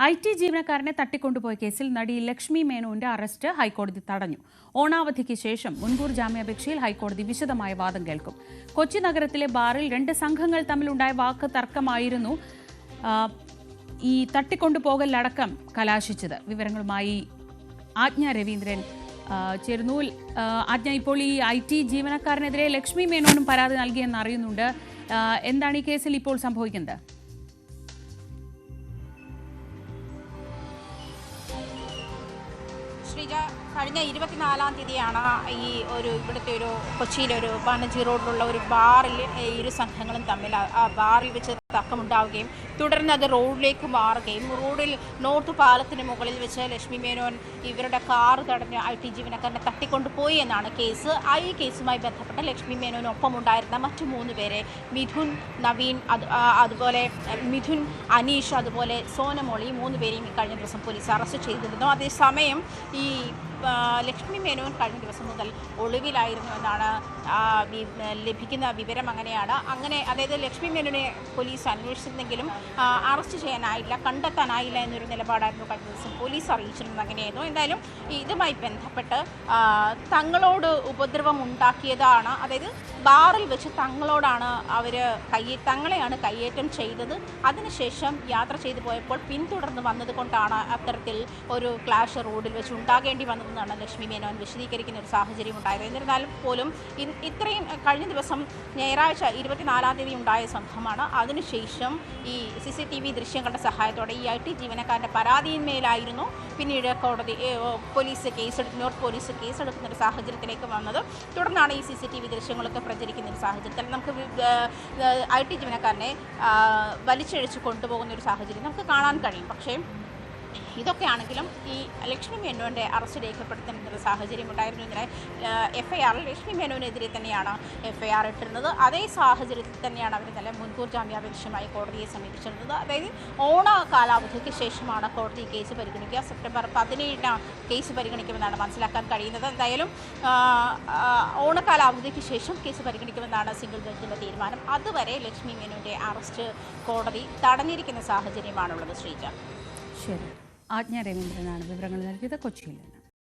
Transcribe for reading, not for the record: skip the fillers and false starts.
IT ജീവനക്കാരനെ തട്ടിക്കൊണ്ടുപോയ കേസിൽ നടി ലക്ഷ്മി മേനോന്റെ അറസ്റ്റ് ഹൈക്കോടതി തടഞ്ഞു. ഓണാവധിക്ക് ശേഷം മുൻകൂർ ജാമ്യാപേക്ഷയിൽ ഹൈക്കോടതി വിശദമായ വാദം കേൾക്കും. കൊച്ചി നഗരത്തിലെ ബാറിൽ രണ്ട് സംഘങ്ങൾ തമ്മിലുണ്ടായ വാക്ക് തർക്കമായിരുന്നു ഈ തട്ടിക്കൊണ്ടുപോകലടക്കം കലാശിച്ചത്. വിവരങ്ങളുമായി ആജ്ഞ രവീന്ദ്രൻ ചേരുന്നു. ആജ്ഞ, ഇപ്പോൾ ഈ IT ജീവനക്കാരനെതിരെ ലക്ഷ്മി മേനോനും പരാതി നൽകിയെന്ന് അറിയുന്നുണ്ട്. എന്താണ് ഈ കേസിൽ ഇപ്പോൾ സംഭവിക്കുന്നത്? ശ്രീജ, കഴിഞ്ഞ 24-ാം തീയതിയാണ് ഇവിടുത്തെ ഒരു കൊച്ചിയിലെ ഒരു ബാനർജി റോഡിലുള്ള ഒരു ബാറിൽ ഇരു സംഘങ്ങളും തമ്മിൽ ആ ബാറിൽ വെച്ച് തർക്കമുണ്ടാവുകയും തുടർന്ന് അത് റോഡിലേക്ക് മാറുകയും റോഡിൽ നോർത്ത് പാലത്തിന് മുകളിൽ വെച്ച് ലക്ഷ്മി മേനോൻ ഇവരുടെ കാറ് തടഞ്ഞ് IT ജീവനക്കാരനെ തട്ടിക്കൊണ്ടുപോയി എന്നാണ് കേസ്. ഈ കേസുമായി ബന്ധപ്പെട്ട് ലക്ഷ്മി മേനോനൊപ്പം ഉണ്ടായിരുന്ന മറ്റു 3 പേരെ മിഥുൻ, നവീൻ, അതുപോലെ മിഥുൻ, അനീഷ്, അതുപോലെ സോനമോളി 3 പേരെയും കഴിഞ്ഞ ദിവസം പോലീസ് അറസ്റ്റ് ചെയ്തിരുന്നു. അതേസമയം ഈ ലക്ഷ്മി മേനോൻ കഴിഞ്ഞ ദിവസം മുതൽ ഒളിവിലായിരുന്നു എന്നാണ് ലഭിക്കുന്ന വിവരം. അതായത് ലക്ഷ്മി മേനോനെ പോലീസ് അന്വേഷിച്ചിരുന്നെങ്കിലും അറസ്റ്റ് ചെയ്യാനായില്ല, കണ്ടെത്താനായില്ല എന്നൊരു നിലപാടായിരുന്നു കഴിഞ്ഞ ദിവസം പോലീസ് അറിയിച്ചിരുന്നത്. അങ്ങനെയായിരുന്നു. എന്തായാലും ഇതുമായി ബന്ധപ്പെട്ട് തങ്ങളോട് ഉപദ്രവം ഉണ്ടാക്കിയതാണ്, അതായത് ബാറിൽ വെച്ച് തങ്ങളെയാണ് കയ്യേറ്റം ചെയ്തത്. അതിനുശേഷം യാത്ര ചെയ്തു പോയപ്പോൾ പിന്തുടർന്ന് വന്നതുകൊണ്ടാണ് അത്തരത്തിൽ ഒരു ക്ലാഷ് റോഡിൽ വെച്ച് ഉണ്ടാകേണ്ടി വന്നതെന്നാണ് ലക്ഷ്മി മേനോൻ വിശദീകരിക്കുന്ന ഒരു സാഹചര്യം ഉണ്ടായത്. എന്നിരുന്നാലും പോലും ഇത്രയും കഴിഞ്ഞ ദിവസം ഞായറാഴ്ച 24-ാം തീയതി ഉണ്ടായ സംഭവമാണ്. അതിനുശേഷം ഈ CCTV ദൃശ്യങ്ങളുടെ സഹായത്തോടെ ഈ IT ജീവനക്കാരൻ്റെ പരാതിയിന്മേലായിരുന്നു പിന്നീട് നോർത്ത് പോലീസ് കേസെടുക്കുന്ന ഒരു സാഹചര്യത്തിലേക്ക് വന്നത്. തുടർന്നാണ് ഈ CCTV ദൃശ്യങ്ങളൊക്കെ പ്രചരിക്കുന്ന ഒരു സാഹചര്യത്തിൽ നമുക്ക് IT ജീവനക്കാരനെ വലിച്ചിഴച്ച് കൊണ്ടുപോകുന്ന ഒരു സാഹചര്യം നമുക്ക് കാണാൻ കഴിയും. പക്ഷേ ഇതൊക്കെയാണെങ്കിലും ഈ ലക്ഷ്മി മേനോൻ്റെ അറസ്റ്റ് രേഖപ്പെടുത്തുന്ന ഒരു സാഹചര്യം ഉണ്ടായിരുന്നു. ഇന്നലെ FIRൽ ലക്ഷ്മി മേനോനെതിരെ തന്നെയാണ് FIR ഇട്ടിരുന്നത്. അതേ സാഹചര്യത്തിൽ തന്നെയാണ് അവർ ഇന്നലെ മുൻകൂർ ജാമ്യാപേക്ഷയുമായി കോടതിയെ സമീപിച്ചിരുന്നത്. അതായത് ഓണ കാലാവധിക്ക് ശേഷമാണ് കോടതി കേസ് പരിഗണിക്കുക. സെപ്റ്റംബർ 17-ന് കേസ് പരിഗണിക്കുമെന്നാണ് മനസ്സിലാക്കാൻ കഴിയുന്നത്. എന്തായാലും ഓണക്കാലാവധിക്ക് ശേഷം കേസ് പരിഗണിക്കുമെന്നാണ് സിംഗിൾ ബെഞ്ചിൻ്റെ തീരുമാനം. അതുവരെ ലക്ഷ്മി മേനോൻ്റെ അറസ്റ്റ് കോടതി തടഞ്ഞിരിക്കുന്ന സാഹചര്യമാണുള്ളത്. ശ്രീജ, ശരി. ആജ്ഞ രവീന്ദ്രനാണ് വിവരങ്ങൾ നൽകിയത് കൊച്ചിയിൽ നിന്ന്.